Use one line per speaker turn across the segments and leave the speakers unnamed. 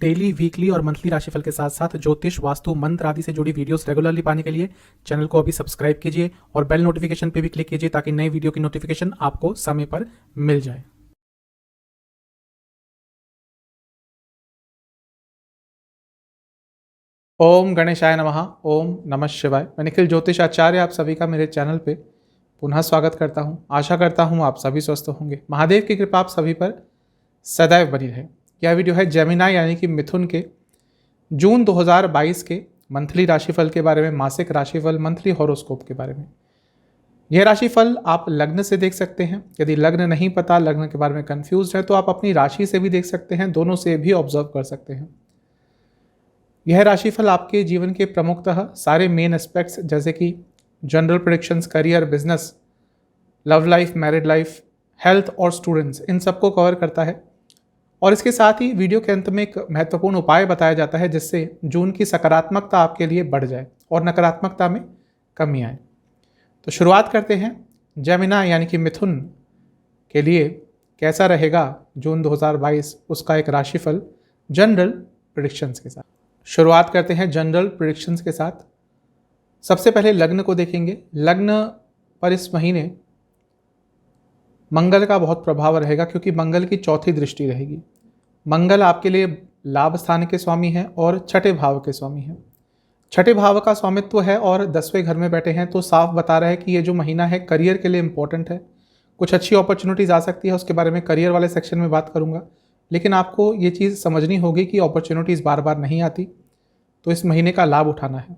Daily, weekly और monthly राशिफल के साथ साथ ज्योतिष, वास्तु, मंत्र आदि से जुड़ी वीडियोस रेगुलरली पाने के लिए चैनल को अभी सब्सक्राइब कीजिए और बेल नोटिफिकेशन पे भी क्लिक कीजिए ताकि नई वीडियो की नोटिफिकेशन आपको समय पर मिल जाए। ओम गणेशाय नमः। ओम नमः शिवाय। मैं निखिल ज्योतिष आचार्य आप सभी का मेरे चैनल पे पुनः स्वागत करता हूँ। आशा करता हूँ आप सभी स्वस्थ होंगे। महादेव की कृपा आप सभी पर सदैव बनी रहे। यह वीडियो है जेमिनी यानी कि मिथुन के जून 2022 के मंथली राशिफल के बारे में, मासिक राशिफल, मंथली हॉरोस्कोप के बारे में। यह राशिफल आप लग्न से देख सकते हैं। यदि लग्न नहीं पता, लग्न के बारे में कंफ्यूज है, तो आप अपनी राशि से भी देख सकते हैं। दोनों से भी ऑब्जर्व कर सकते हैं। यह राशिफल आपके जीवन के प्रमुखतः सारे मेन एस्पेक्ट्स जैसे कि general predictions, career, business, love life, married life, health और स्टूडेंट्स, इन सबको कवर करता है। और इसके साथ ही वीडियो के अंत में एक महत्वपूर्ण उपाय बताया जाता है जिससे जून की सकारात्मकता आपके लिए बढ़ जाए और नकारात्मकता में कमी आए। तो शुरुआत करते हैं जेमिनी यानी कि मिथुन के लिए कैसा रहेगा जून 2022, उसका एक राशिफल जनरल प्रेडिक्शंस के साथ। शुरुआत करते हैं जनरल प्रेडिक्शंस के साथ। सबसे पहले लग्न को देखेंगे। लग्न पर इस महीने मंगल का बहुत प्रभाव रहेगा क्योंकि मंगल की चौथी दृष्टि रहेगी। मंगल आपके लिए लाभ स्थान के स्वामी हैं और छठे भाव के स्वामी हैं। छठे भाव का स्वामित्व है और 10वें घर में बैठे हैं, तो साफ बता रहा है कि ये जो महीना है करियर के लिए इंपॉर्टेंट है। कुछ अच्छी अपॉर्चुनिटीज़ आ सकती है, उसके बारे में करियर वाले सेक्शन में बात करूंगा। लेकिन आपको ये चीज़ समझनी होगी कि अपॉर्चुनिटीज़ बार बार नहीं आती, तो इस महीने का लाभ उठाना है।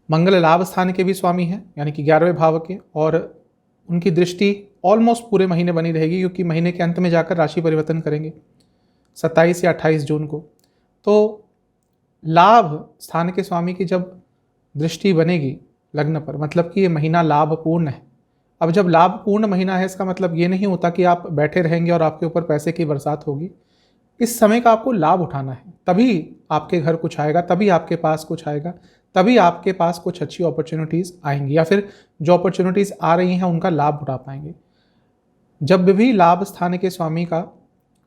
मंगल लाभ स्थान के भी स्वामी हैं यानी कि 11वें भाव के, और उनकी दृष्टि ऑलमोस्ट पूरे महीने बनी रहेगी क्योंकि महीने के अंत में जाकर राशि परिवर्तन करेंगे 27 या 28 जून को। तो लाभ स्थान के स्वामी की जब दृष्टि बनेगी लग्न पर, मतलब कि ये महीना लाभपूर्ण है। अब जब लाभपूर्ण महीना है, इसका मतलब ये नहीं होता कि आप बैठे रहेंगे और आपके ऊपर पैसे की बरसात होगी। इस समय का आपको लाभ उठाना है, तभी आपके घर कुछ आएगा, तभी आपके पास कुछ आएगा, तभी आपके पास कुछ अच्छी अपॉर्चुनिटीज़ आएंगी, या फिर जो अपॉर्चुनिटीज़ आ रही हैं उनका लाभ उठा पाएंगे। जब भी लाभ स्थान के स्वामी का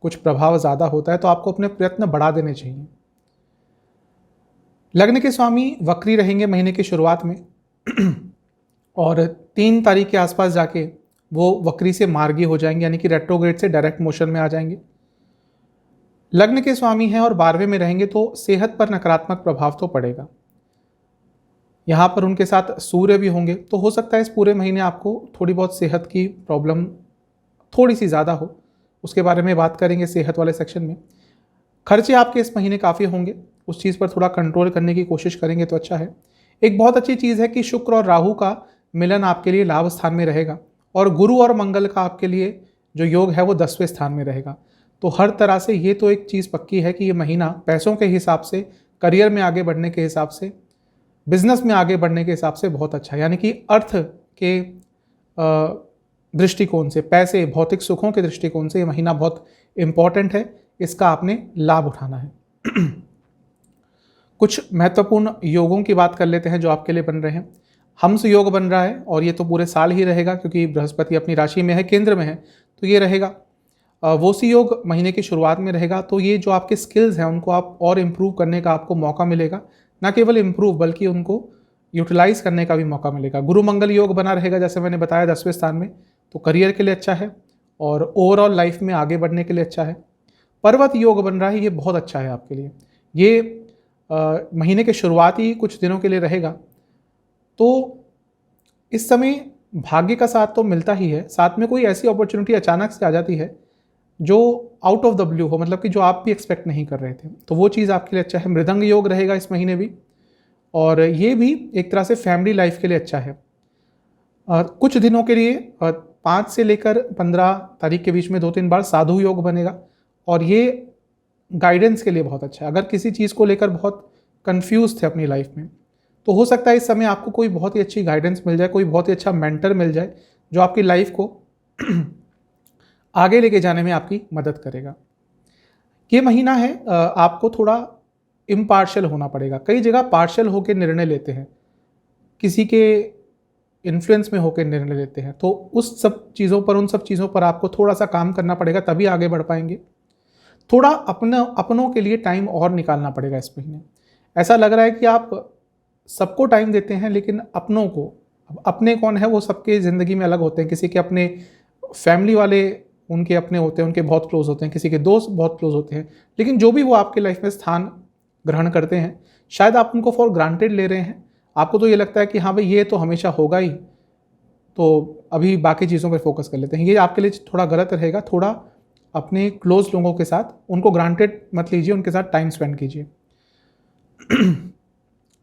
कुछ प्रभाव ज़्यादा होता है तो आपको अपने प्रयत्न बढ़ा देने चाहिए। लग्न के स्वामी वक्री रहेंगे महीने की शुरुआत में और 3 तारीख के आसपास जाके वो वक्री से मार्गी हो जाएंगे यानी कि रेट्रोग्रेड से डायरेक्ट मोशन में आ जाएंगे। लग्न के स्वामी हैं और 12वें में रहेंगे तो सेहत पर नकारात्मक प्रभाव तो पड़ेगा। यहाँ पर उनके साथ सूर्य भी होंगे, तो हो सकता है इस पूरे महीने आपको थोड़ी बहुत सेहत की प्रॉब्लम थोड़ी सी ज़्यादा हो। उसके बारे में बात करेंगे सेहत वाले सेक्शन में। खर्चे आपके इस महीने काफ़ी होंगे, उस चीज़ पर थोड़ा कंट्रोल करने की कोशिश करेंगे तो अच्छा है। एक बहुत अच्छी चीज़ है कि शुक्र और राहु का मिलन आपके लिए लाभ स्थान में रहेगा और गुरु और मंगल का आपके लिए जो योग है वो 10वें स्थान में रहेगा। तो हर तरह से ये तो एक चीज़ पक्की है कि ये महीना पैसों के हिसाब से, करियर में आगे बढ़ने के हिसाब से, बिजनेस में आगे बढ़ने के हिसाब से बहुत अच्छा है। यानी कि अर्थ के दृष्टिकोण से, पैसे, भौतिक सुखों के दृष्टिकोण से ये महीना बहुत इंपॉर्टेंट है। इसका आपने लाभ उठाना है। कुछ महत्वपूर्ण योगों की बात कर लेते हैं जो आपके लिए बन रहे हैं। हंस योग बन रहा है और ये तो पूरे साल ही रहेगा क्योंकि बृहस्पति अपनी राशि में है, केंद्र में है, तो ये रहेगा। वोसी योग महीने की शुरुआत में रहेगा, तो ये जो आपके स्किल्स हैं उनको आप और इम्प्रूव करने का आपको मौका मिलेगा। ना केवल इम्प्रूव बल्कि उनको यूटिलाइज करने का भी मौका मिलेगा। गुरु मंगल योग बना रहेगा जैसे मैंने बताया 10वें स्थान में, तो करियर के लिए अच्छा है और ओवरऑल लाइफ में आगे बढ़ने के लिए अच्छा है। पर्वत योग बन रहा है, ये बहुत अच्छा है आपके लिए। ये महीने के शुरुआती कुछ दिनों के लिए रहेगा। तो इस समय भाग्य का साथ तो मिलता ही है, साथ में कोई ऐसी अपॉर्चुनिटी अचानक से आ जाती है जो आउट ऑफ द ब्लू हो, मतलब कि जो आप भी एक्सपेक्ट नहीं कर रहे थे, तो वो चीज़ आपके लिए अच्छा है। मृदंग योग रहेगा इस महीने भी, और ये भी एक तरह से फैमिली लाइफ के लिए अच्छा है। कुछ दिनों के लिए 5 से लेकर 15 तारीख के बीच में 2-3 बार साधु योग बनेगा और ये गाइडेंस के लिए बहुत अच्छा है। अगर किसी चीज़ को लेकर बहुत कंफ्यूज थे अपनी लाइफ में, तो हो सकता है इस समय आपको कोई बहुत ही अच्छी गाइडेंस मिल जाए, कोई बहुत ही अच्छा मेंटर मिल जाए जो आपकी लाइफ को आगे लेके जाने में आपकी मदद करेगा। ये महीना है आपको थोड़ा इम्पार्शियल होना पड़ेगा। कई जगह पार्शियल होकर निर्णय लेते हैं, किसी के इन्फ्लुएंस में होकर निर्णय लेते हैं, तो उन सब चीज़ों पर आपको थोड़ा सा काम करना पड़ेगा, तभी आगे बढ़ पाएंगे। थोड़ा अपनों के लिए टाइम और निकालना पड़ेगा इस महीने। ऐसा लग रहा है कि आप सबको टाइम देते हैं, लेकिन अपनों को, अपने कौन है वो सबके ज़िंदगी में अलग होते हैं। किसी के अपने फैमिली वाले उनके अपने होते हैं, उनके बहुत क्लोज होते हैं, किसी के दोस्त बहुत क्लोज होते हैं, लेकिन जो भी वो आपके लाइफ में स्थान ग्रहण करते हैं, शायद आप उनको फॉर ग्रांटेड ले रहे हैं। आपको तो ये लगता है कि हाँ भाई ये तो हमेशा होगा ही, तो अभी बाकी चीज़ों पर फोकस कर लेते हैं। ये आपके लिए थोड़ा गलत रहेगा। थोड़ा अपने क्लोज लोगों के साथ उनको ग्रांटेड मत लीजिए, उनके साथ टाइम स्पेंड कीजिए।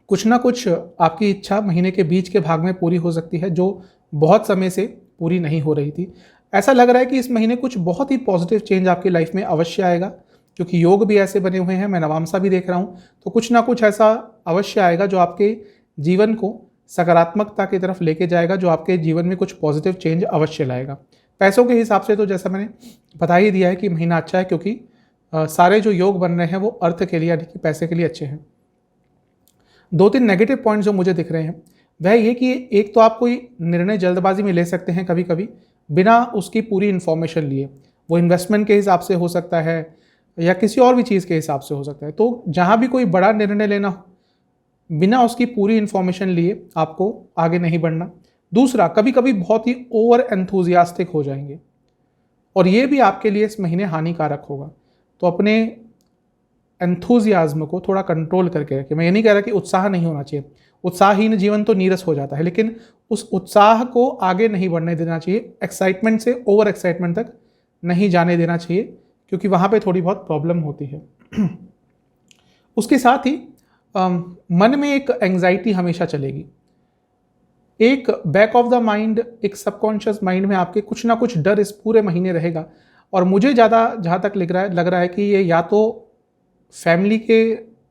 कुछ ना कुछ आपकी इच्छा महीने के बीच के भाग में पूरी हो सकती है, जो बहुत समय से पूरी नहीं हो रही थी। ऐसा लग रहा है कि इस महीने कुछ बहुत ही पॉजिटिव चेंज आपकी लाइफ में अवश्य आएगा, क्योंकि योग भी ऐसे बने हुए हैं, मैं नवामसा भी देख रहा हूँ। तो कुछ ना कुछ ऐसा अवश्य आएगा जो आपके जीवन को सकारात्मकता की तरफ लेके जाएगा, जो आपके जीवन में कुछ पॉजिटिव चेंज अवश्य लाएगा। पैसों के हिसाब से तो जैसा मैंने बता ही दिया है कि महीना अच्छा है, क्योंकि सारे जो योग बन रहे हैं वो अर्थ के लिए यानी कि पैसे के लिए अच्छे हैं। 2-3 नेगेटिव पॉइंट जो मुझे दिख रहे हैं वह ये कि एक तो आप कोई निर्णय जल्दबाजी में ले सकते हैं कभी कभी, बिना उसकी पूरी इन्फॉर्मेशन लिए। वो इन्वेस्टमेंट के हिसाब से हो सकता है या किसी और भी चीज़ के हिसाब से हो सकता है। तो जहाँ भी कोई बड़ा निर्णय लेना हो, बिना उसकी पूरी इन्फॉर्मेशन लिए आपको आगे नहीं बढ़ना। दूसरा, कभी कभी बहुत ही ओवर एंथुजियास्टिक हो जाएंगे, और ये भी आपके लिए इस महीने हानिकारक होगा। तो अपने एंथुजियाज्म को थोड़ा कंट्रोल करके रखें। मैं ये नहीं कह रहा कि उत्साह नहीं होना चाहिए, उत्साहहीन जीवन तो नीरस हो जाता है, लेकिन उस उत्साह को आगे नहीं बढ़ने देना चाहिए। एक्साइटमेंट से ओवर एक्साइटमेंट तक नहीं जाने देना चाहिए, क्योंकि वहाँ पे थोड़ी बहुत प्रॉब्लम होती है। उसके साथ ही मन में एक एंग्जाइटी हमेशा चलेगी, एक बैक ऑफ द माइंड, एक सबकॉन्शियस माइंड में आपके कुछ ना कुछ डर इस पूरे महीने रहेगा। और मुझे ज़्यादा जहाँ तक लग रहा है कि ये या तो फैमिली के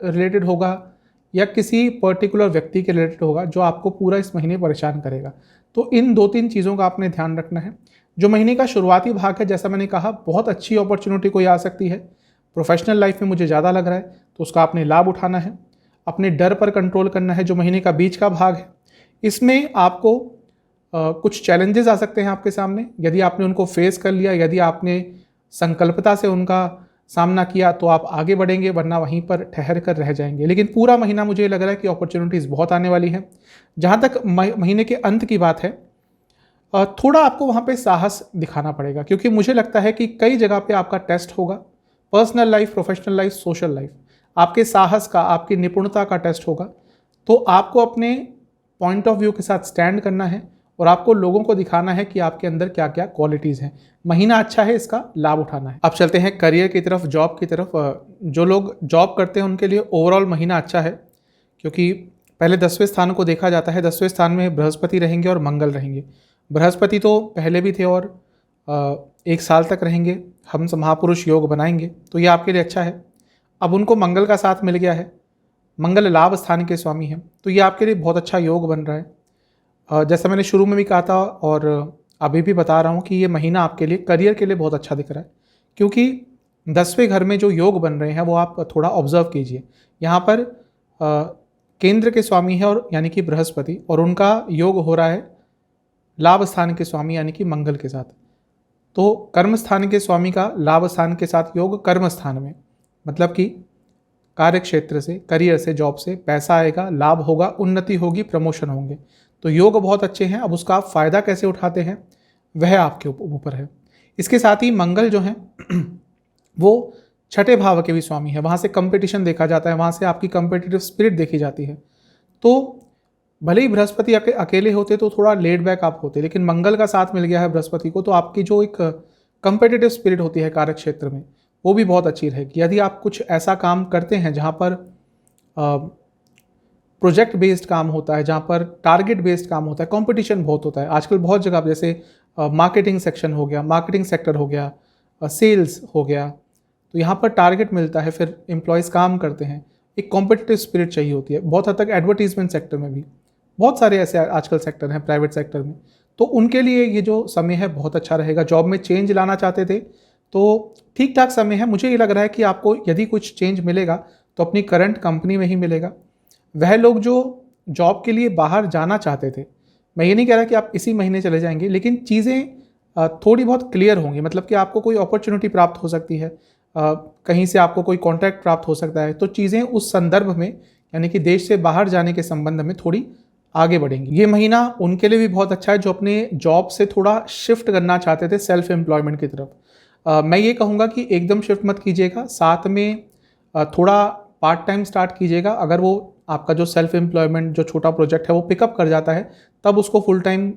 रिलेटेड होगा या किसी पर्टिकुलर व्यक्ति के रिलेटेड होगा, जो आपको पूरा इस महीने परेशान करेगा। तो इन 2-3 चीज़ों का आपने ध्यान रखना है। जो महीने का शुरुआती भाग है, जैसा मैंने कहा, बहुत अच्छी अपॉर्चुनिटी कोई आ सकती है प्रोफेशनल लाइफ में, मुझे ज़्यादा लग रहा है, तो उसका आपने लाभ उठाना है। अपने डर पर कंट्रोल करना है। जो महीने का बीच का भाग है, इसमें आपको कुछ चैलेंजेस आ सकते हैं आपके सामने। यदि आपने उनको फेस कर लिया, यदि आपने संकल्पता से उनका सामना किया, तो आप आगे बढ़ेंगे, वरना वहीं पर ठहर कर रह जाएंगे। लेकिन पूरा महीना मुझे लग रहा है कि अपॉर्चुनिटीज़ बहुत आने वाली हैं। जहाँ तक महीने के अंत की बात है, थोड़ा आपको वहाँ पे साहस दिखाना पड़ेगा, क्योंकि मुझे लगता है कि कई जगह पे आपका टेस्ट होगा। Personal life, professional life, social life, आपके साहस का, आपकी निपुणता का टेस्ट होगा। तो आपको अपने पॉइंट ऑफ व्यू के साथ स्टैंड करना है, और आपको लोगों को दिखाना है कि आपके अंदर क्या क्या क्वालिटीज़ हैं। महीना अच्छा है, इसका लाभ उठाना है। अब चलते हैं करियर की तरफ, जॉब की तरफ। जो लोग जॉब करते हैं उनके लिए ओवरऑल महीना अच्छा है, क्योंकि पहले 10वें स्थान को देखा जाता है। 10वें स्थान में बृहस्पति रहेंगे और मंगल रहेंगे। बृहस्पति तो पहले भी थे और 1 साल तक रहेंगे। हम महापुरुष योग बनाएंगे, तो ये आपके लिए अच्छा है। अब उनको मंगल का साथ मिल गया है, मंगल लाभ स्थान के स्वामी हैं, तो ये आपके लिए बहुत अच्छा योग बन रहा है। जैसा मैंने शुरू में भी कहा था और अभी भी बता रहा हूँ कि ये महीना आपके लिए करियर के लिए बहुत अच्छा दिख रहा है, क्योंकि 10वें घर में जो योग बन रहे हैं वो आप थोड़ा ऑब्जर्व कीजिए। यहाँ पर केंद्र के स्वामी है, और यानी कि बृहस्पति, और उनका योग हो रहा है लाभ स्थान के स्वामी यानी कि मंगल के साथ। तो कर्म स्थान के स्वामी का लाभ स्थान के साथ योग कर्म स्थान में, मतलब कि कार्य क्षेत्र से, करियर से, जॉब से पैसा आएगा, लाभ होगा, उन्नति होगी, प्रमोशन होंगे। तो योग बहुत अच्छे हैं। अब उसका आप फ़ायदा कैसे उठाते हैं वह आपके ऊपर है। इसके साथ ही मंगल जो हैं वो 6ठे भाव के भी स्वामी है। वहाँ से कंपटीशन देखा जाता है, वहाँ से आपकी कंपिटिटिव स्पिरिट देखी जाती है। तो भले ही बृहस्पति अकेले होते तो थोड़ा लेड बैक आप होते, लेकिन मंगल का साथ मिल गया है बृहस्पति को, तो आपकी जो एक कंपिटिटिव स्पिरिट होती है कार्य क्षेत्र में, वो भी बहुत अच्छी रहेगी। यदि आप कुछ ऐसा काम करते हैं जहाँ पर प्रोजेक्ट बेस्ड काम होता है, जहाँ पर टारगेट बेस्ड काम होता है, कंपटीशन बहुत होता है आजकल बहुत जगह, जैसे मार्केटिंग सेक्शन हो गया, मार्केटिंग सेक्टर हो गया, सेल्स हो गया, तो यहाँ पर टारगेट मिलता है, फिर एम्प्लॉयज़ काम करते हैं, एक कॉम्पिटिटिव स्पिरिट चाहिए होती है। बहुत हद तक एडवर्टीजमेंट सेक्टर में भी बहुत सारे ऐसे आजकल सेक्टर हैं प्राइवेट सेक्टर में, तो उनके लिए ये जो समय है बहुत अच्छा रहेगा। जॉब में चेंज लाना चाहते थे तो ठीक ठाक समय है। मुझे ये लग रहा है कि आपको यदि कुछ चेंज मिलेगा तो अपनी करंट कंपनी में ही मिलेगा। वह लोग जो जॉब के लिए बाहर जाना चाहते थे, मैं ये नहीं कह रहा कि आप इसी महीने चले जाएंगे, लेकिन चीज़ें थोड़ी बहुत क्लियर होंगी, मतलब कि आपको कोई अपॉर्चुनिटी प्राप्त हो सकती है। कहीं से आपको कोई कॉन्ट्रैक्ट प्राप्त हो सकता है। तो चीज़ें उस संदर्भ में यानी कि देश से बाहर जाने के संबंध में थोड़ी आगे बढ़ेंगी। ये महीना उनके लिए भी बहुत अच्छा है जो अपने जॉब से थोड़ा शिफ्ट करना चाहते थे सेल्फ एम्प्लॉयमेंट की तरफ। मैं ये कहूँगा कि एकदम शिफ्ट मत कीजिएगा, साथ में थोड़ा पार्ट टाइम स्टार्ट कीजिएगा। अगर वो आपका जो सेल्फ एम्प्लॉयमेंट जो छोटा प्रोजेक्ट है वो पिकअप कर जाता है, तब उसको फुल टाइम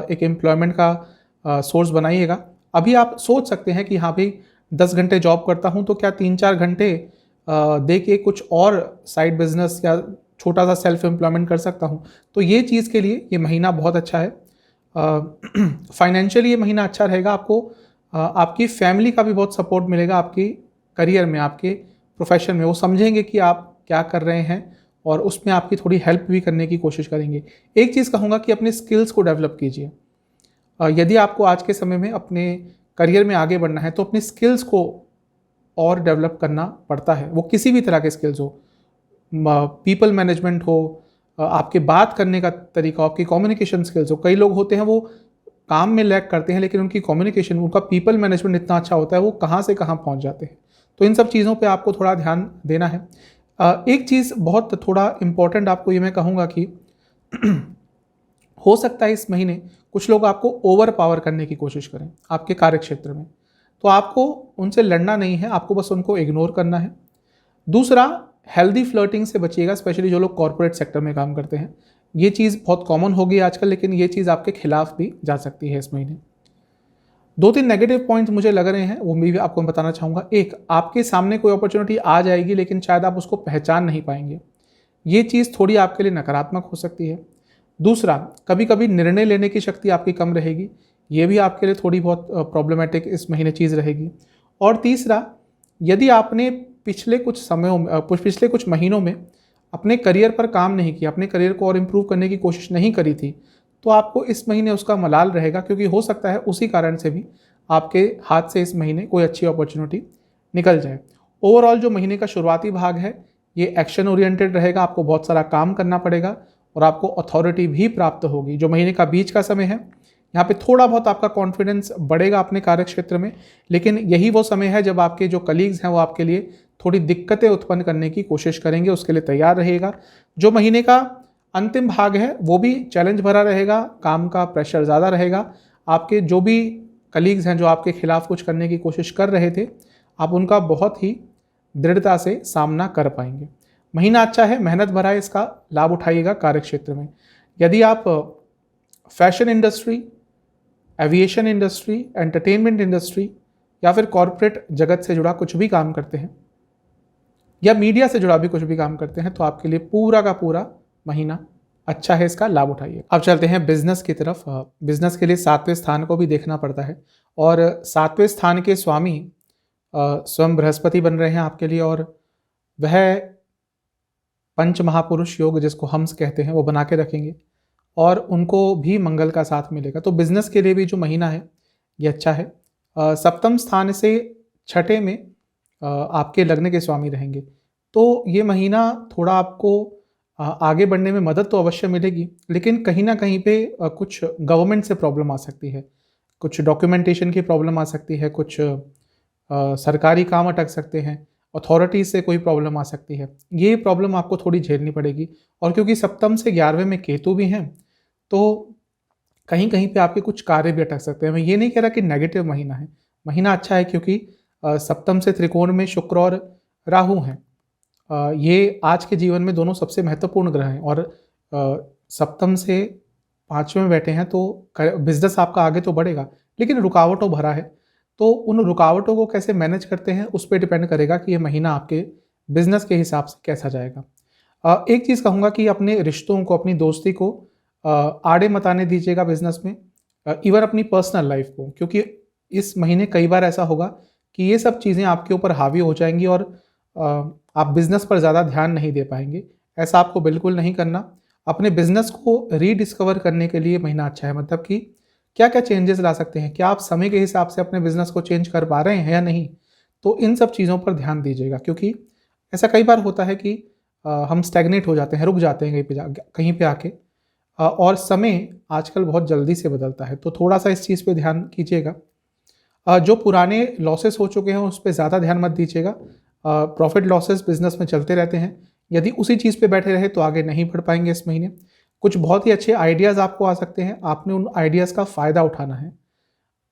एक एम्प्लॉयमेंट का सोर्स बनाइएगा। अभी आप सोच सकते हैं कि हाँ भाई 10 घंटे जॉब करता हूँ तो क्या 3-4 घंटे दे के कुछ और साइड बिजनेस या छोटा सा सेल्फ एम्प्लॉयमेंट कर सकता हूँ। तो ये चीज़ के लिए ये महीना बहुत अच्छा है। फाइनेंशियली ये महीना अच्छा रहेगा। आपको आपकी फैमिली का भी बहुत सपोर्ट मिलेगा आपकी करियर में, आपके प्रोफेशन में। वो समझेंगे कि आप क्या कर रहे हैं और उसमें आपकी थोड़ी हेल्प भी करने की कोशिश करेंगे। एक चीज़ कहूँगा कि अपने स्किल्स को डेवलप कीजिए। यदि आपको आज के समय में अपने करियर में आगे बढ़ना है तो अपनी स्किल्स को और डेवलप करना पड़ता है। वो किसी भी तरह के स्किल्स हो, पीपल मैनेजमेंट हो, आपके बात करने का तरीका हो, आपकी कम्युनिकेशन स्किल्स हो। कई लोग होते हैं वो काम में लैग करते हैं लेकिन उनकी कम्युनिकेशन, उनका पीपल मैनेजमेंट इतना अच्छा होता है, वो कहाँ से कहाँ पहुँच जाते हैं। तो इन सब चीज़ों पे आपको थोड़ा ध्यान देना है। एक चीज़ बहुत थोड़ा इम्पॉर्टेंट आपको ये मैं कहूँगा कि हो सकता है इस महीने कुछ लोग आपको ओवर पावर करने की कोशिश करें आपके कार्य क्षेत्र में, तो आपको उनसे लड़ना नहीं है, आपको बस उनको इग्नोर करना है। दूसरा, हेल्दी फ्लर्टिंग से बचिएगा, स्पेशली जो लोग कॉर्पोरेट सेक्टर में काम करते हैं। ये चीज़ बहुत कॉमन हो गई आजकल, लेकिन ये चीज़ आपके खिलाफ भी जा सकती है इस महीने। 2-3 नेगेटिव पॉइंट्स मुझे लग रहे हैं, वो मैं भी आपको बताना चाहूँगा। एक, आपके सामने कोई अपॉर्चुनिटी आ जाएगी लेकिन शायद आप उसको पहचान नहीं पाएंगे। ये चीज़ थोड़ी आपके लिए नकारात्मक हो सकती है। दूसरा, कभी कभी निर्णय लेने की शक्ति आपकी कम रहेगी, ये भी आपके लिए थोड़ी बहुत प्रॉब्लमेटिक इस महीने चीज़ रहेगी। और तीसरा, यदि आपने पिछले कुछ महीनों में अपने करियर पर काम नहीं किया, अपने करियर को और इम्प्रूव करने की कोशिश नहीं करी थी, तो आपको इस महीने उसका मलाल रहेगा, क्योंकि हो सकता है उसी कारण से भी आपके हाथ से इस महीने कोई अच्छी अपॉर्चुनिटी निकल जाए। ओवरऑल जो महीने का शुरुआती भाग है ये एक्शन ओरिएंटेड रहेगा, आपको बहुत सारा काम करना पड़ेगा और आपको अथॉरिटी भी प्राप्त होगी। जो महीने का बीच का समय है, यहाँ पे थोड़ा बहुत आपका कॉन्फिडेंस बढ़ेगा अपने कार्य क्षेत्र में, लेकिन यही वो समय है जब आपके जो कलीग्स हैं वो आपके लिए थोड़ी दिक्कतें उत्पन्न करने की कोशिश करेंगे, उसके लिए तैयार रहिएगा। जो महीने का अंतिम भाग है वो भी चैलेंज भरा रहेगा, काम का प्रेशर ज़्यादा रहेगा। आपके जो भी कलीग्स हैं जो आपके खिलाफ कुछ करने की कोशिश कर रहे थे, आप उनका बहुत ही दृढ़ता से सामना कर पाएंगे। महीना अच्छा है, मेहनत भरा है, इसका लाभ उठाइएगा कार्य क्षेत्र में। यदि आप fashion industry, aviation industry, entertainment industry या फिर कॉरपोरेट जगत से जुड़ा कुछ भी काम करते हैं या मीडिया से जुड़ा भी कुछ भी काम करते हैं, तो आपके लिए पूरा का पूरा महीना अच्छा है, इसका लाभ उठाइए। अब चलते हैं बिजनेस की तरफ। बिजनेस के लिए 7वें स्थान को भी देखना पड़ता है और 7वें स्थान के स्वामी स्वयं बृहस्पति बन रहे हैं आपके लिए, और वह पंच महापुरुष योग जिसको हम्स कहते हैं वो बना के रखेंगे और उनको भी मंगल का साथ मिलेगा। तो बिजनेस के लिए भी जो महीना है ये अच्छा है। सप्तम स्थान से छठे में आपके लग्न के स्वामी रहेंगे, तो ये महीना थोड़ा आपको आगे बढ़ने में मदद तो अवश्य मिलेगी, लेकिन कहीं ना कहीं पे कुछ गवर्नमेंट से प्रॉब्लम आ सकती है, कुछ डॉक्यूमेंटेशन की प्रॉब्लम आ सकती है, कुछ सरकारी काम अटक सकते हैं, अथॉरिटीज से कोई प्रॉब्लम आ सकती है। ये प्रॉब्लम आपको थोड़ी झेलनी पड़ेगी। और क्योंकि सप्तम से 11वें में केतु भी हैं, तो कहीं कहीं पे आपके कुछ कार्य भी अटक सकते हैं। मैं ये नहीं कह रहा कि नेगेटिव महीना है, महीना अच्छा है, क्योंकि सप्तम से त्रिकोण में शुक्र और राहु हैं। ये आज के जीवन में दोनों सबसे महत्वपूर्ण ग्रह हैं और सप्तम से 5वें में बैठे हैं, तो बिजनेस आपका आगे तो बढ़ेगा लेकिन रुकावटों भरा है। तो उन रुकावटों को कैसे मैनेज करते हैं उस पर डिपेंड करेगा कि ये महीना आपके बिजनेस के हिसाब से कैसा जाएगा। एक चीज़ कहूँगा कि अपने रिश्तों को, अपनी दोस्ती को आड़े मत आने दीजिएगा बिजनेस में, इवन अपनी पर्सनल लाइफ को, क्योंकि इस महीने कई बार ऐसा होगा कि ये सब चीज़ें आपके ऊपर हावी हो जाएंगी और आप बिजनेस पर ज़्यादा ध्यान नहीं दे पाएंगे। ऐसा आपको बिल्कुल नहीं करना। अपने बिजनेस को रीडिस्कवर करने के लिए महीना अच्छा है, मतलब कि क्या क्या चेंजेस ला सकते हैं, क्या आप समय के हिसाब से अपने बिजनेस को चेंज कर पा रहे हैं या नहीं। तो इन सब चीज़ों पर ध्यान दीजिएगा, क्योंकि ऐसा कई बार होता है कि हम स्टैग्नेट हो जाते हैं, रुक जाते हैं कहीं पे आके, और समय आजकल बहुत जल्दी से बदलता है, तो थोड़ा सा इस चीज़ पे ध्यान कीजिएगा। जो पुराने लॉसेस हो चुके हैं उस पर ज़्यादा ध्यान मत दीजिएगा। प्रॉफिट लॉसेस बिजनेस में चलते रहते हैं, यदि उसी चीज़ पे बैठे रहे तो आगे नहीं बढ़ पाएंगे इस महीने। कुछ बहुत ही अच्छे आइडियाज़ आपको आ सकते हैं, आपने उन आइडियाज़ का फ़ायदा उठाना है।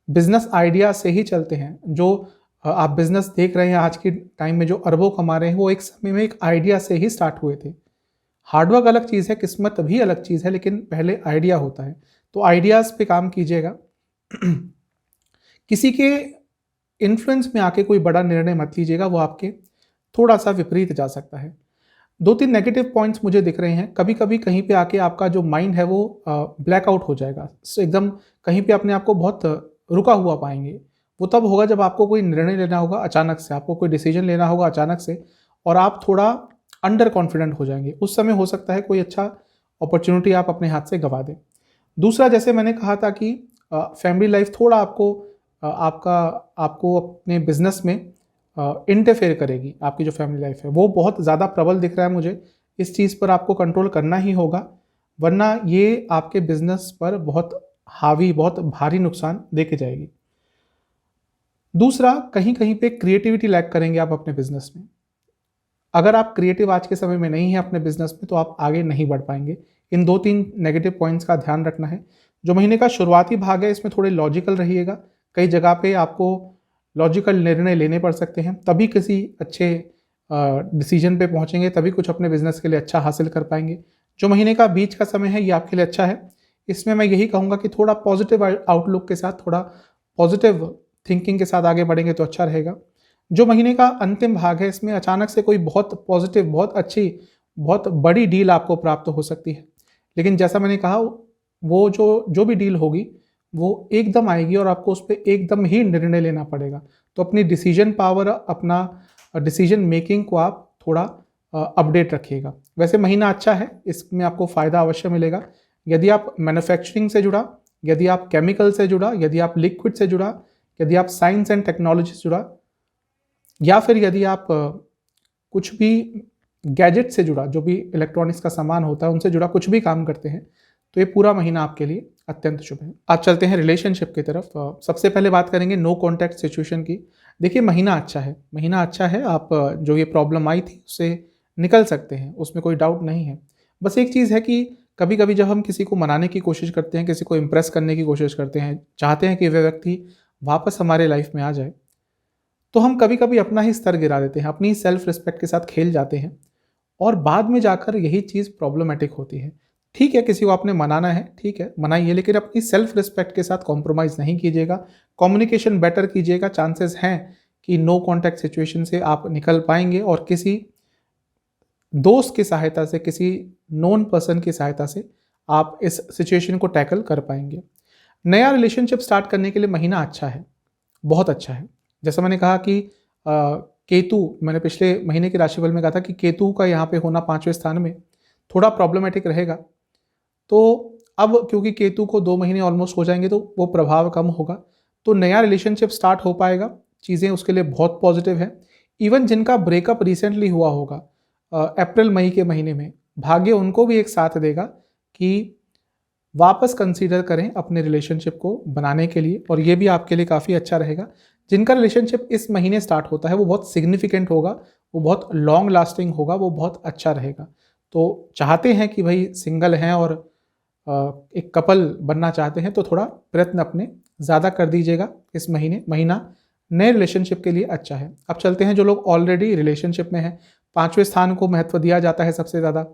बिजनेस आइडिया से ही चलते हैं। जो आप बिजनेस देख रहे हैं आज के टाइम में जो अरबों कमा रहे हैं, वो एक समय में एक आइडिया से ही स्टार्ट हुए थे। हार्डवर्क अलग चीज़ है, किस्मत भी अलग चीज़ है, लेकिन पहले आइडिया होता है। तो आइडियाज़ पे काम कीजिएगा। किसी के इन्फ्लुएंस में आके कोई बड़ा निर्णय मत लीजिएगा, वो आपके थोड़ा सा विपरीत जा सकता है। 2-3 नेगेटिव पॉइंट्स मुझे दिख रहे हैं। कभी कभी कहीं पे आके आपका जो माइंड है वो ब्लैकआउट हो जाएगा, एकदम कहीं पे अपने आप को बहुत रुका हुआ पाएंगे। वो तब होगा जब आपको कोई निर्णय लेना होगा अचानक से, आपको कोई डिसीजन लेना होगा अचानक से, और आप थोड़ा अंडर कॉन्फिडेंट हो जाएंगे। उस समय हो सकता है कोई अच्छा अपॉर्चुनिटी आप अपने हाथ से गंवा दें। दूसरा, जैसे मैंने कहा था कि फैमिली लाइफ थोड़ा आपको अपने बिजनेस में इंटरफेयर करेगी। आपकी जो फैमिली लाइफ है वो बहुत ज़्यादा प्रबल दिख रहा है मुझे। इस चीज़ पर आपको कंट्रोल करना ही होगा, वरना ये आपके बिजनेस पर बहुत भारी नुकसान देके जाएगी। दूसरा, कहीं कहीं पे क्रिएटिविटी लैक करेंगे आप अपने बिजनेस में। अगर आप क्रिएटिव आज के समय में नहीं है अपने बिजनेस में, तो आप आगे नहीं बढ़ पाएंगे। इन 2-3 नेगेटिव पॉइंट्स का ध्यान रखना है। जो महीने का शुरुआती भाग है इसमें थोड़े लॉजिकल रहिएगा। कई जगह पे आपको लॉजिकल निर्णय लेने पड़ सकते हैं, तभी किसी अच्छे डिसीजन पे पहुंचेंगे, तभी कुछ अपने बिजनेस के लिए अच्छा हासिल कर पाएंगे। जो महीने का बीच का समय है ये आपके लिए अच्छा है। इसमें मैं यही कहूँगा कि थोड़ा पॉजिटिव आउटलुक के साथ, थोड़ा पॉजिटिव थिंकिंग के साथ आगे बढ़ेंगे तो अच्छा रहेगा। जो महीने का अंतिम भाग है इसमें अचानक से कोई बहुत पॉजिटिव, बहुत अच्छी, बहुत बड़ी डील आपको प्राप्त हो सकती है। लेकिन जैसा मैंने कहा, वो जो भी डील होगी वो एकदम आएगी और आपको उस पर एकदम ही निर्णय लेना पड़ेगा। तो अपनी डिसीजन पावर, अपना डिसीजन मेकिंग को आप थोड़ा अपडेट रखिएगा। वैसे महीना अच्छा है, इसमें आपको फ़ायदा अवश्य मिलेगा। यदि आप मैन्युफैक्चरिंग से जुड़ा, यदि आप केमिकल से जुड़ा, यदि आप लिक्विड से जुड़ा, यदि आप साइंस एंड टेक्नोलॉजी से जुड़ा, या फिर यदि आप कुछ भी गैजेट से जुड़ा, जो भी इलेक्ट्रॉनिक्स का सामान होता है उनसे जुड़ा कुछ भी काम करते हैं, तो ये पूरा महीना आपके लिए अत्यंत शुभ है। आप चलते हैं रिलेशनशिप की तरफ। सबसे पहले बात करेंगे नो कॉन्टैक्ट सिचुएशन की। देखिए महीना अच्छा है, महीना अच्छा है। आप जो ये प्रॉब्लम आई थी उससे निकल सकते हैं, उसमें कोई डाउट नहीं है। बस एक चीज़ है कि कभी कभी जब हम किसी को मनाने की कोशिश करते हैं, किसी को इम्प्रेस करने की कोशिश करते हैं, चाहते हैं कि वह व्यक्ति वापस हमारे लाइफ में आ जाए, तो हम कभी कभी अपना ही स्तर गिरा देते हैं, अपनी सेल्फ रिस्पेक्ट के साथ खेल जाते हैं, और बाद में जाकर यही चीज़ प्रॉब्लमेटिक होती है। ठीक है, किसी को आपने मनाना है, ठीक है मनाइए, लेकिन अपनी सेल्फ रिस्पेक्ट के साथ कॉम्प्रोमाइज़ नहीं कीजिएगा। कम्युनिकेशन बेटर कीजिएगा। चांसेस हैं कि नो कॉन्टैक्ट सिचुएशन से आप निकल पाएंगे और किसी दोस्त की सहायता से, किसी नोन पर्सन की सहायता से आप इस सिचुएशन को टैकल कर पाएंगे। नया रिलेशनशिप स्टार्ट करने के लिए महीना अच्छा है, बहुत अच्छा है। जैसा मैंने कहा कि केतु, मैंने पिछले महीने के राशिफल में कहा था कि केतु का यहाँ पे होना 5वें स्थान में थोड़ा प्रॉब्लमेटिक रहेगा। तो अब क्योंकि केतु को 2 महीने ऑलमोस्ट हो जाएंगे तो वो प्रभाव कम होगा, तो नया रिलेशनशिप स्टार्ट हो पाएगा। चीज़ें उसके लिए बहुत पॉजिटिव है। इवन जिनका ब्रेकअप रिसेंटली हुआ होगा अप्रैल मई के महीने में, भाग्य उनको भी एक साथ देगा कि वापस कंसीडर करें अपने रिलेशनशिप को बनाने के लिए, और ये भी आपके लिए काफ़ी अच्छा रहेगा। जिनका रिलेशनशिप इस महीने स्टार्ट होता है वो बहुत सिग्निफिकेंट होगा, वो बहुत लॉन्ग लास्टिंग होगा, वो बहुत अच्छा रहेगा। तो चाहते हैं कि भाई सिंगल हैं और एक कपल बनना चाहते हैं, तो थोड़ा प्रयत्न अपने ज़्यादा कर दीजिएगा इस महीना नए रिलेशनशिप के लिए अच्छा है। अब चलते हैं जो लोग ऑलरेडी रिलेशनशिप में हैं। 5वें स्थान को महत्व दिया जाता है सबसे ज़्यादा।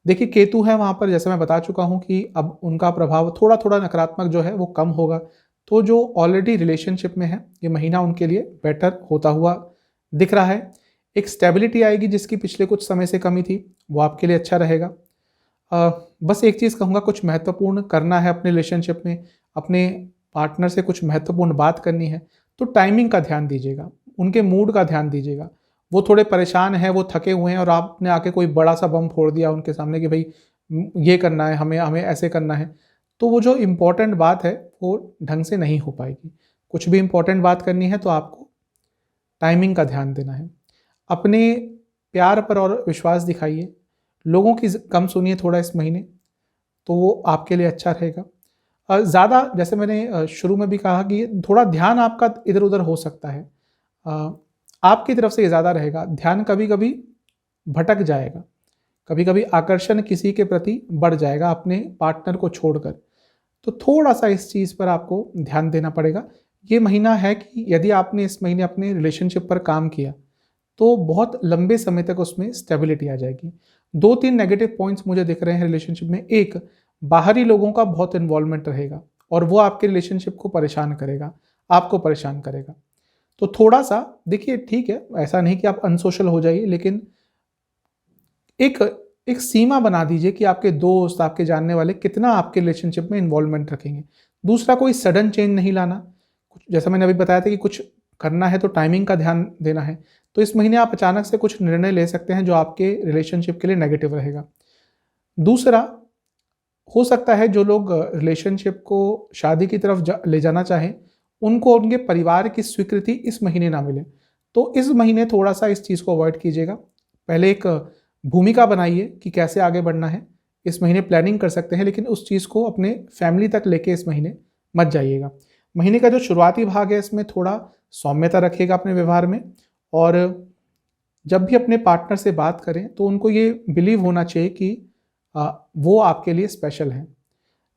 देखिए केतु है वहाँ पर, जैसे मैं बता चुका हूँ कि अब उनका प्रभाव थोड़ा थोड़ा नकारात्मक जो है वो कम होगा। तो जो ऑलरेडी रिलेशनशिप में है, ये महीना उनके लिए बेटर होता हुआ दिख रहा है। एक स्टेबिलिटी आएगी जिसकी पिछले कुछ समय से कमी थी, वो आपके लिए अच्छा रहेगा। बस एक चीज़ कहूँगा, कुछ महत्वपूर्ण करना है अपने रिलेशनशिप में, अपने पार्टनर से कुछ महत्वपूर्ण बात करनी है, तो टाइमिंग का ध्यान दीजिएगा, उनके मूड का ध्यान दीजिएगा। वो थोड़े परेशान हैं, वो थके हुए हैं, और आपने आके कोई बड़ा सा बम फोड़ दिया उनके सामने कि भाई ये करना है, हमें ऐसे करना है, तो वो जो इम्पोर्टेंट बात है वो ढंग से नहीं हो पाएगी। कुछ भी इम्पोर्टेंट बात करनी है तो आपको टाइमिंग का ध्यान देना है। अपने प्यार पर और विश्वास दिखाइए, लोगों की कम सुनिए थोड़ा इस महीने, तो वो आपके लिए अच्छा रहेगा। ज़्यादा जैसे मैंने शुरू में भी कहा कि थोड़ा ध्यान आपका इधर-उधर हो सकता है। आपकी तरफ से ये ज़्यादा रहेगा, ध्यान कभी-कभी भटक जाएगा, कभी-कभी आकर्षण किसी के प्रति बढ़ जाएगा अपने पार्टनर को छोड़कर। तो थोड़ा-सा इस चीज़ पर आपको ध्यान देना पड़ेगा। ये महीना है कि यदि आपने इस महीने अपने रिलेशनशिप पर काम किया, तो बहुत लंबे समय तक उसमें स्टेबिलिटी आ जाएगी। 2-3 नेगेटिव पॉइंट्स मुझे दिख रहे हैं रिलेशनशिप में। एक, बाहरी लोगों का बहुत इन्वॉल्वमेंट रहेगा और वो आपके रिलेशनशिप को परेशान करेगा, आपको परेशान करेगा। तो थोड़ा-सा देखिए ठीक है, ऐसा नहीं कि आप अनसोशल हो जाइए, लेकिन एक एक सीमा बना दीजिए कि आपके दोस्त, आपके जानने वाले कितना आपके रिलेशनशिप में इन्वॉल्वमेंट रखेंगे। दूसरा, कोई सडन चेंज नहीं लाना। कुछ जैसा मैंने अभी बताया था कि कुछ करना है तो टाइमिंग का ध्यान देना है। तो इस महीने आप अचानक से कुछ निर्णय ले सकते हैं जो आपके रिलेशनशिप के लिए नेगेटिव रहेगा। दूसरा, हो सकता है जो लोग रिलेशनशिप को शादी की तरफ ले जाना चाहें, उनको उनके परिवार की स्वीकृति इस महीने ना मिले। तो इस महीने थोड़ा-सा इस चीज़ को अवॉइड कीजिएगा। पहले एक भूमिका बनाइए कि कैसे आगे बढ़ना है। इस महीने प्लानिंग कर सकते हैं, लेकिन उस चीज़ को अपने फैमिली तक लेके इस महीने मत जाइएगा। महीने का जो शुरुआती भाग है इसमें थोड़ा सौम्यता रखिएगा अपने व्यवहार में, और जब भी अपने पार्टनर से बात करें तो उनको ये बिलीव होना चाहिए कि वो आपके लिए स्पेशल हैं।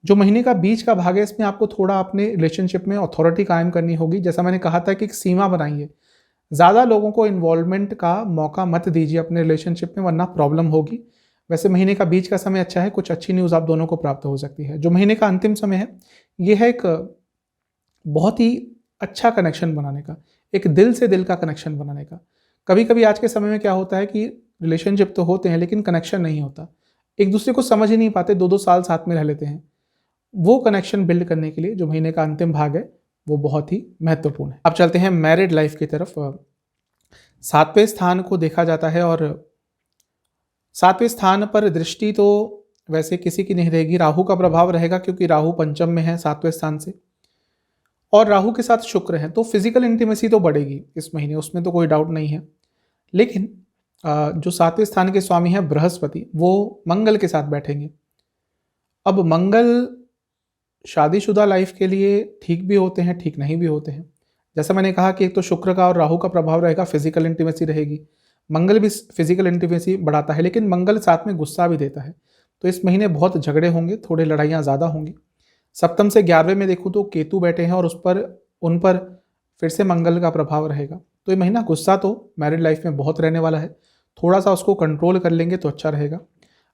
जो महीने का बीच का भाग है इसमें आपको थोड़ा अपने रिलेशनशिप में अथॉरिटी कायम करनी होगी। जैसा मैंने कहा था कि एक सीमा बनाइए। ज़्यादा लोगों को इन्वॉल्वमेंट का मौका मत दीजिए अपने रिलेशनशिप में, वरना प्रॉब्लम होगी। वैसे महीने का बीच का समय अच्छा है, कुछ अच्छी न्यूज़ आप दोनों को प्राप्त हो सकती है। जो महीने का अंतिम समय है, ये है एक बहुत ही अच्छा कनेक्शन बनाने का, एक दिल से दिल का कनेक्शन बनाने का। कभी-कभी आज के समय में क्या होता है कि रिलेशनशिप तो होते हैं लेकिन कनेक्शन नहीं होता। एक दूसरे को समझ ही नहीं पाते, 2-2 साल साथ में रह लेते हैं। वो कनेक्शन बिल्ड करने के लिए जो महीने का अंतिम भाग है, वो बहुत ही महत्वपूर्ण है। अब चलते हैं मैरिड लाइफ की तरफ। 7वें स्थान को देखा जाता है और 7वें स्थान पर दृष्टि तो वैसे किसी की नहीं रहेगी, राहु का प्रभाव रहेगा क्योंकि राहु पंचम में है 7वें स्थान से, और राहु के साथ शुक्र है। तो फिजिकल इंटीमेसी तो बढ़ेगी इस महीने, उसमें तो कोई डाउट नहीं है। लेकिन जो 7वें स्थान के स्वामी हैं बृहस्पति, वो मंगल के साथ बैठेंगे। अब मंगल शादीशुदा लाइफ के लिए ठीक भी होते हैं, ठीक नहीं भी होते हैं। जैसा मैंने कहा कि एक तो शुक्र का और राहु का प्रभाव रहेगा, फिजिकल इंटीमेसी रहेगी। मंगल भी फिजिकल इंटीमेसी बढ़ाता है, लेकिन मंगल साथ में गुस्सा भी देता है। तो इस महीने बहुत झगड़े होंगे, थोड़े लड़ाइयाँ ज़्यादा होंगी। सप्तम से 11वें में देखूँ तो केतु बैठे हैं और उन पर फिर से मंगल का प्रभाव रहेगा। तो ये महीना गुस्सा तो मैरिड लाइफ में बहुत रहने वाला है। थोड़ा सा उसको कंट्रोल कर लेंगे तो अच्छा रहेगा।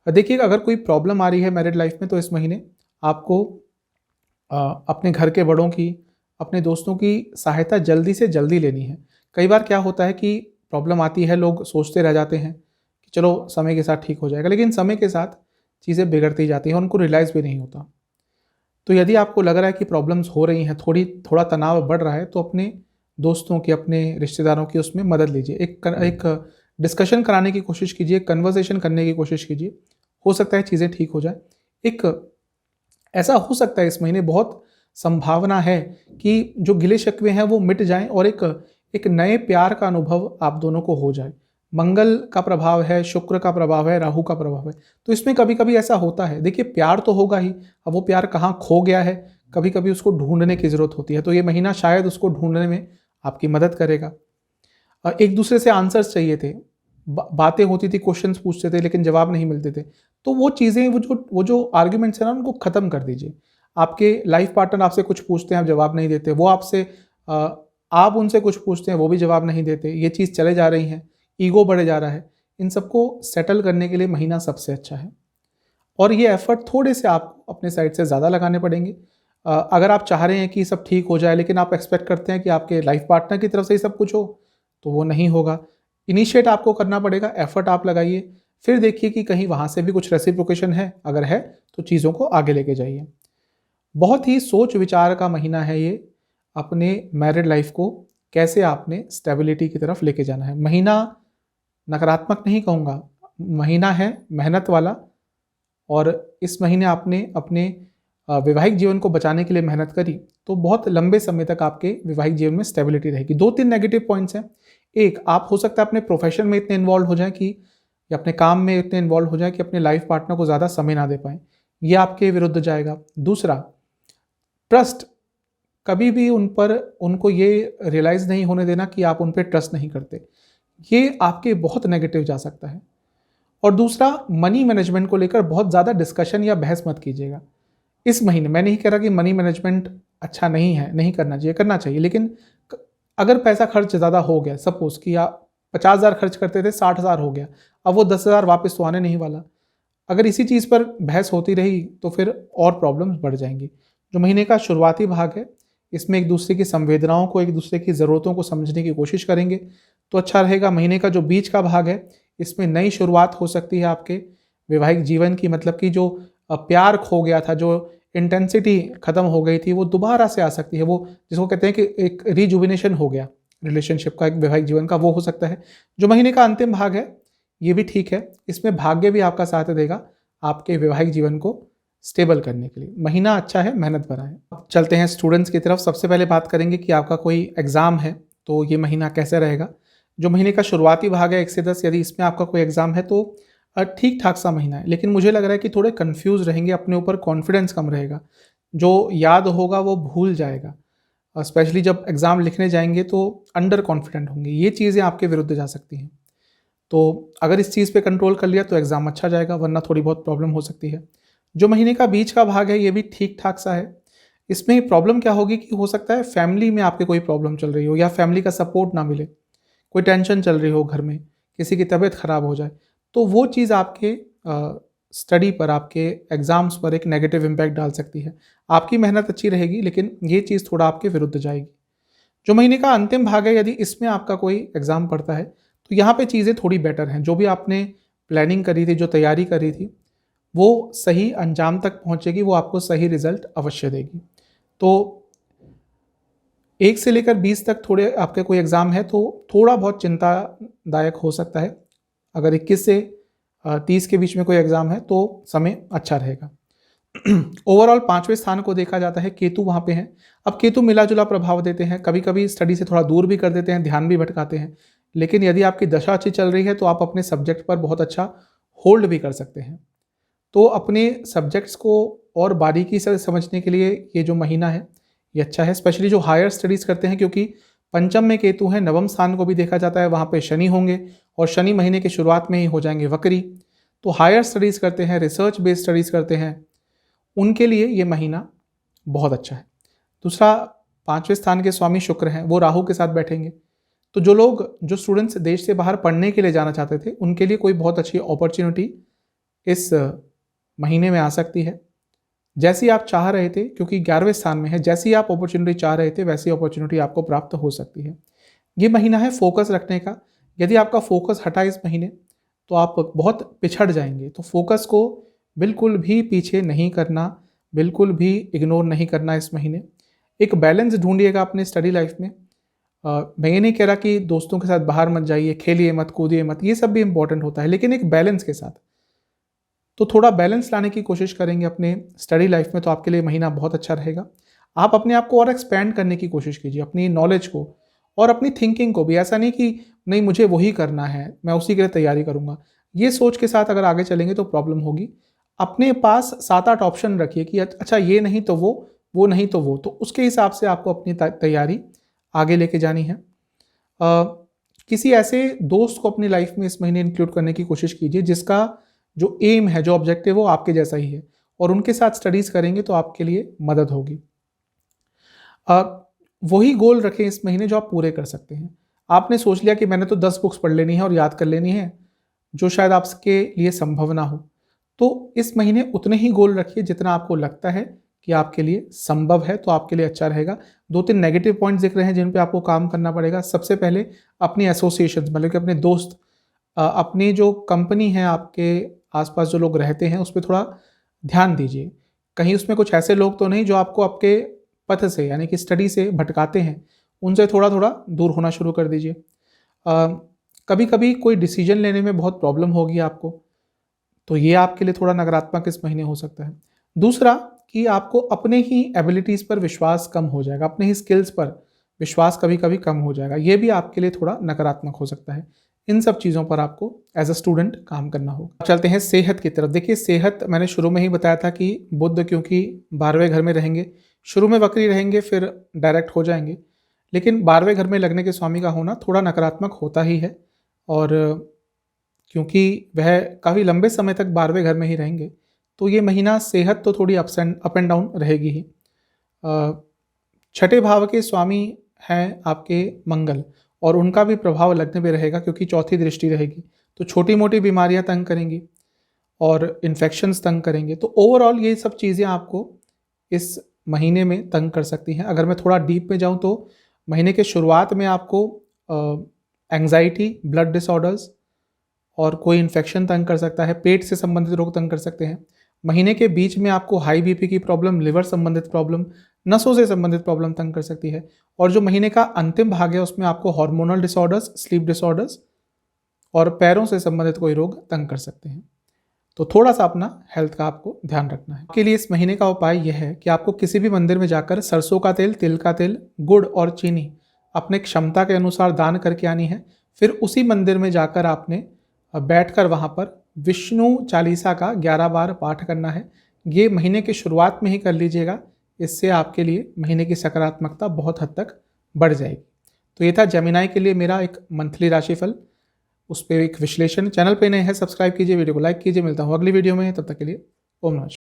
देखिए, अगर कोई प्रॉब्लम आ रही है मैरिड लाइफ में तो इस महीने आपको अपने घर के बड़ों की, अपने दोस्तों की सहायता जल्दी से जल्दी लेनी है। कई बार क्या होता है कि प्रॉब्लम आती है, लोग सोचते रह जाते हैं कि चलो समय के साथ ठीक हो जाएगा, लेकिन समय के साथ चीज़ें बिगड़ती जाती हैं, उनको रियलाइज़ भी नहीं होता। तो यदि आपको लग रहा है कि प्रॉब्लम्स हो रही हैं, थोड़ा तनाव बढ़ रहा है, तो अपने दोस्तों की, अपने रिश्तेदारों की उसमें मदद लीजिए। एक डिस्कशन कराने की कोशिश कीजिए, कन्वर्सेशन करने की कोशिश कीजिए। हो सकता है चीज़ें ठीक हो जाए। एक ऐसा हो सकता है इस महीने बहुत संभावना है कि जो गिले शिकवे हैं वो मिट जाएं और एक नए प्यार का अनुभव आप दोनों को हो जाए। मंगल का प्रभाव है, शुक्र का प्रभाव है, राहु का प्रभाव है, तो इसमें कभी कभी ऐसा होता है। देखिए, प्यार तो होगा ही, अब वो प्यार कहाँ खो गया है, कभी कभी उसको ढूंढने की ज़रूरत होती है। तो ये महीना शायद उसको ढूंढने में आपकी मदद करेगा। एक दूसरे से आंसर्स चाहिए थे, बातें होती थी, क्वेश्चंस पूछते थे लेकिन जवाब नहीं मिलते थे। तो वो चीज़ें, वो जो आर्ग्यूमेंट्स हैं ना, उनको ख़त्म कर दीजिए। आपके लाइफ पार्टनर आपसे कुछ पूछते हैं, आप जवाब नहीं देते, वो आपसे आप उनसे कुछ पूछते हैं, वो भी जवाब नहीं देते, ये चीज़ चले जा रही हैं, ईगो बढ़े जा रहा है। इन सबको सेटल करने के लिए महीना सबसे अच्छा है, और ये एफर्ट थोड़े से आप अपने साइड से ज़्यादा लगाने पड़ेंगे। अगर आप चाह रहे हैं कि सब ठीक हो जाए, लेकिन आप एक्सपेक्ट करते हैं कि आपके लाइफ पार्टनर की तरफ से ही सब कुछ हो, तो वो नहीं होगा। इनिशिएट आपको करना पड़ेगा, एफर्ट आप लगाइए, फिर देखिए कि कहीं वहाँ से भी कुछ रेसिप्रोकेशन है। अगर है तो चीज़ों को आगे लेके जाइए। बहुत ही सोच विचार का महीना है ये, अपने मैरिड लाइफ को कैसे आपने स्टेबिलिटी की तरफ लेके जाना है। महीना नकारात्मक नहीं कहूँगा, महीना है मेहनत वाला, और इस महीने आपने अपने वैवाहिक जीवन को बचाने के लिए मेहनत करी तो बहुत लंबे समय तक आपके वैवाहिक जीवन में स्टेबिलिटी रहेगी। 2-3 नेगेटिव पॉइंट्स हैं। एक, आप हो सकता है अपने प्रोफेशन में इतने इन्वॉल्व हो जाएं कि, या अपने काम में इतने इन्वॉल्व हो जाएं कि अपने लाइफ पार्टनर को ज़्यादा समय ना दे पाएँ, ये आपके विरुद्ध जाएगा। दूसरा, ट्रस्ट कभी भी उनको ये रियलाइज़ नहीं होने देना कि आप उन पे ट्रस्ट नहीं करते। ये आपके बहुत नेगेटिव जा सकता है। और दूसरा, मनी मैनेजमेंट को लेकर बहुत ज़्यादा डिस्कशन या बहस मत कीजिएगा इस महीने। मैं नहीं कह रहा कि मनी मैनेजमेंट अच्छा नहीं है, नहीं करना चाहिए, लेकिन अगर पैसा खर्च ज़्यादा हो गया, सपोज़ कि आप 50,000 खर्च करते थे, 60,000 हो गया, अब वो 10,000 वापस तो आने नहीं वाला। अगर इसी चीज़ पर बहस होती रही तो फिर और प्रॉब्लम्स बढ़ जाएंगी। जो महीने का शुरुआती भाग है, इसमें एक दूसरे की संवेदनाओं को, एक दूसरे की ज़रूरतों को समझने की कोशिश करेंगे तो अच्छा रहेगा। महीने का जो बीच का भाग है, इसमें नई शुरुआत हो सकती है आपके वैवाहिक जीवन की, मतलब कि जो प्यार खो गया था, जो इंटेंसिटी खत्म हो गई थी, वो दोबारा से आ सकती है। वो जिसको कहते हैं कि एक रिजुविनेशन हो गया रिलेशनशिप का, एक वैवाहिक जीवन का, वो हो सकता है। जो महीने का अंतिम भाग है, ये भी ठीक है। इसमें भाग्य भी आपका साथ देगा आपके वैवाहिक जीवन को स्टेबल करने के लिए। महीना अच्छा है, मेहनत भरा है। अब चलते हैं स्टूडेंट्स की तरफ। सबसे पहले बात करेंगे कि आपका कोई एग्ज़ाम है तो ये महीना कैसे रहेगा। जो महीने का शुरुआती भाग है 1 से 10, यदि इसमें आपका कोई एग्ज़ाम है तो ठीक ठाक सा महीना है, लेकिन मुझे लग रहा है कि थोड़े कन्फ्यूज़ रहेंगे, अपने ऊपर कॉन्फिडेंस कम रहेगा, जो याद होगा वो भूल जाएगा। स्पेशली जब एग्ज़ाम लिखने जाएंगे तो अंडर कॉन्फिडेंट होंगे। ये चीज़ें आपके विरुद्ध जा सकती हैं। तो अगर इस चीज़ पे कंट्रोल कर लिया तो एग्ज़ाम अच्छा जाएगा, वरना थोड़ी बहुत प्रॉब्लम हो सकती है। जो महीने का बीच का भाग है, ये भी ठीक ठाक सा है। इसमें प्रॉब्लम क्या होगी कि हो सकता है फैमिली में आपके कोई प्रॉब्लम चल रही हो, या फैमिली का सपोर्ट ना मिले, कोई टेंशन चल रही हो घर में, किसी की तबीयत ख़राब हो जाए, तो वो चीज़ आपके स्टडी पर, आपके एग्ज़ाम्स पर एक नेगेटिव इम्पैक्ट डाल सकती है। आपकी मेहनत अच्छी रहेगी, लेकिन ये चीज़ थोड़ा आपके विरुद्ध जाएगी। जो महीने का अंतिम भाग है, यदि इसमें आपका कोई एग्ज़ाम पड़ता है तो यहाँ पे चीज़ें थोड़ी बेटर हैं। जो भी आपने प्लानिंग करी थी, जो तैयारी करी थी, वो सही अंजाम तक पहुँचेगी, वो आपको सही रिज़ल्ट अवश्य देगी। तो 1 से लेकर 20 तक थोड़े आपके कोई एग्ज़ाम है तो थोड़ा बहुत चिंतादायक हो सकता है। अगर 21 से 30 के बीच में कोई एग्ज़ाम है तो समय अच्छा रहेगा। ओवरऑल 5वें स्थान को देखा जाता है, केतु वहाँ पे हैं। अब केतु मिला-जुला प्रभाव देते हैं, कभी-कभी स्टडी से थोड़ा दूर भी कर देते हैं, ध्यान भी भटकाते हैं। लेकिन यदि आपकी दशा अच्छी चल रही है तो आप अपने सब्जेक्ट पर बहुत अच्छा होल्ड भी कर सकते हैं। तो अपने सब्जेक्ट्स को और बारीकी से समझने के लिए ये जो महीना है, ये अच्छा है। स्पेशली जो हायर स्टडीज़ करते हैं, क्योंकि पंचम में केतु हैं, नवम स्थान को भी देखा जाता है, वहाँ पे शनि होंगे, और शनि महीने की शुरुआत में ही हो जाएंगे वक्री। तो हायर स्टडीज़ करते हैं, रिसर्च बेस्ड स्टडीज़ करते हैं, उनके लिए ये महीना बहुत अच्छा है। दूसरा, 5वें स्थान के स्वामी शुक्र हैं, वो राहु के साथ बैठेंगे। तो जो स्टूडेंट्स देश से बाहर पढ़ने के लिए जाना चाहते थे, उनके लिए कोई बहुत अच्छी अपॉर्चुनिटी इस महीने में आ सकती है। जैसी आप चाह रहे थे, क्योंकि 11वें स्थान में है, जैसी आप अपॉर्चुनिटी चाह रहे थे वैसी अपॉर्चुनिटी आपको प्राप्त हो सकती है। ये महीना है फोकस रखने का। यदि आपका फोकस हटा इस महीने तो आप बहुत पिछड़ जाएंगे। तो फोकस को बिल्कुल भी पीछे नहीं करना, बिल्कुल भी इग्नोर नहीं करना इस महीने। एक बैलेंस ढूंढिएगा अपने स्टडी लाइफ में। मैं ये नहीं कह रहा कि दोस्तों के साथ बाहर मत जाइए, खेलिए मत, कूदिए मत, ये सब भी इंपॉर्टेंट होता है, लेकिन एक बैलेंस के साथ। तो थोड़ा बैलेंस लाने की कोशिश करेंगे अपने स्टडी लाइफ में तो आपके लिए महीना बहुत अच्छा रहेगा। आप अपने आप को और एक्सपेंड करने की कोशिश कीजिए, अपनी नॉलेज को और अपनी थिंकिंग को भी। ऐसा नहीं कि नहीं मुझे वही करना है, मैं उसी के लिए तैयारी करूँगा, ये सोच के साथ अगर आगे चलेंगे तो प्रॉब्लम होगी। अपने पास 7-8 ऑप्शन रखिए कि अच्छा ये नहीं तो वो नहीं तो वो, तो उसके हिसाब से आपको अपनी तैयारी आगे लेके जानी है। किसी ऐसे दोस्त को अपनी लाइफ में इस महीने इंक्लूड करने की कोशिश कीजिए जिसका जो एम है, जो ऑब्जेक्टिव, वो आपके जैसा ही है, और उनके साथ स्टडीज़ करेंगे तो आपके लिए मदद होगी। वही गोल रखें इस महीने जो आप पूरे कर सकते हैं। आपने सोच लिया कि मैंने तो 10 बुक्स पढ़ लेनी है और याद कर लेनी है, जो शायद आपके लिए संभव ना हो, तो इस महीने उतने ही गोल रखिए जितना आपको लगता है कि आपके लिए संभव है, तो आपके लिए अच्छा रहेगा। 2-3 नेगेटिव पॉइंट्स दिख रहे हैं जिन पे आपको काम करना पड़ेगा। सबसे पहले अपनी एसोसिएशंस, मतलब कि अपने दोस्त, अपनी जो कंपनी है, आपके आसपास जो लोग रहते हैं, उस पर थोड़ा ध्यान दीजिए। कहीं उसमें कुछ ऐसे लोग तो नहीं जो आपको आपके पथ से, यानी कि स्टडी से भटकाते हैं, उनसे थोड़ा थोड़ा दूर होना शुरू कर दीजिए। कभी कभी कोई डिसीजन लेने में बहुत प्रॉब्लम होगी आपको, तो ये आपके लिए थोड़ा नकारात्मक इस महीने हो सकता है। दूसरा, कि आपको अपने ही एबिलिटीज़ पर विश्वास कम हो जाएगा, अपने ही स्किल्स पर विश्वास कभी कभी कम हो जाएगा, ये भी आपके लिए थोड़ा नकारात्मक हो सकता है। इन सब चीज़ों पर आपको एज अ स्टूडेंट काम करना होगा। चलते हैं सेहत की तरफ। देखिए, सेहत मैंने शुरू में ही बताया था कि बुध क्योंकि 12वें घर में रहेंगे, शुरू में वक्री रहेंगे, फिर डायरेक्ट हो जाएंगे। लेकिन 12वें घर में लगने के स्वामी का होना थोड़ा नकारात्मक होता ही है, और क्योंकि वह काफ़ी लंबे समय तक 12वें घर में ही रहेंगे, तो ये महीना सेहत तो थोड़ी अप एंड डाउन रहेगी ही। छठे भाव के स्वामी हैं आपके मंगल, और उनका भी प्रभाव लगने पे रहेगा क्योंकि चौथी दृष्टि रहेगी, तो छोटी मोटी बीमारियां तंग करेंगी और इन्फेक्शंस तंग करेंगे। तो ओवरऑल ये सब चीज़ें आपको इस महीने में तंग कर सकती हैं। अगर मैं थोड़ा डीप में जाऊं तो महीने के शुरुआत में आपको एंग्जाइटी, ब्लड डिसऑर्डर्स और कोई इन्फेक्शन तंग कर सकता है, पेट से संबंधित रोग तंग कर सकते हैं। महीने के बीच में आपको हाई बीपी की प्रॉब्लम, लिवर संबंधित प्रॉब्लम, नसों से संबंधित प्रॉब्लम तंग कर सकती है। और जो महीने का अंतिम भाग है उसमें आपको हार्मोनल डिसऑर्डर्स, स्लीप डिसऑर्डर्स और पैरों से संबंधित कोई रोग तंग कर सकते हैं। तो थोड़ा सा अपना हेल्थ का आपको ध्यान रखना है। के लिए इस महीने का उपाय यह है कि आपको किसी भी मंदिर में जाकर सरसों का तेल, तिल का तेल, गुड़ और चीनी अपने क्षमता के अनुसार दान करके आनी है। फिर उसी मंदिर में जाकर आपने बैठकर वहाँ पर विष्णु चालीसा का 11 बार पाठ करना है। ये महीने की शुरुआत में ही कर लीजिएगा, इससे आपके लिए महीने की सकारात्मकता बहुत हद तक बढ़ जाएगी। तो ये था जेमिनाई के लिए मेरा एक मंथली राशिफल, उस पर एक विश्लेषण। चैनल पे नए हैं सब्सक्राइब कीजिए, वीडियो को लाइक कीजिए। मिलता हूँ अगली वीडियो में, तब तक के लिए ओम नमः शिवाय।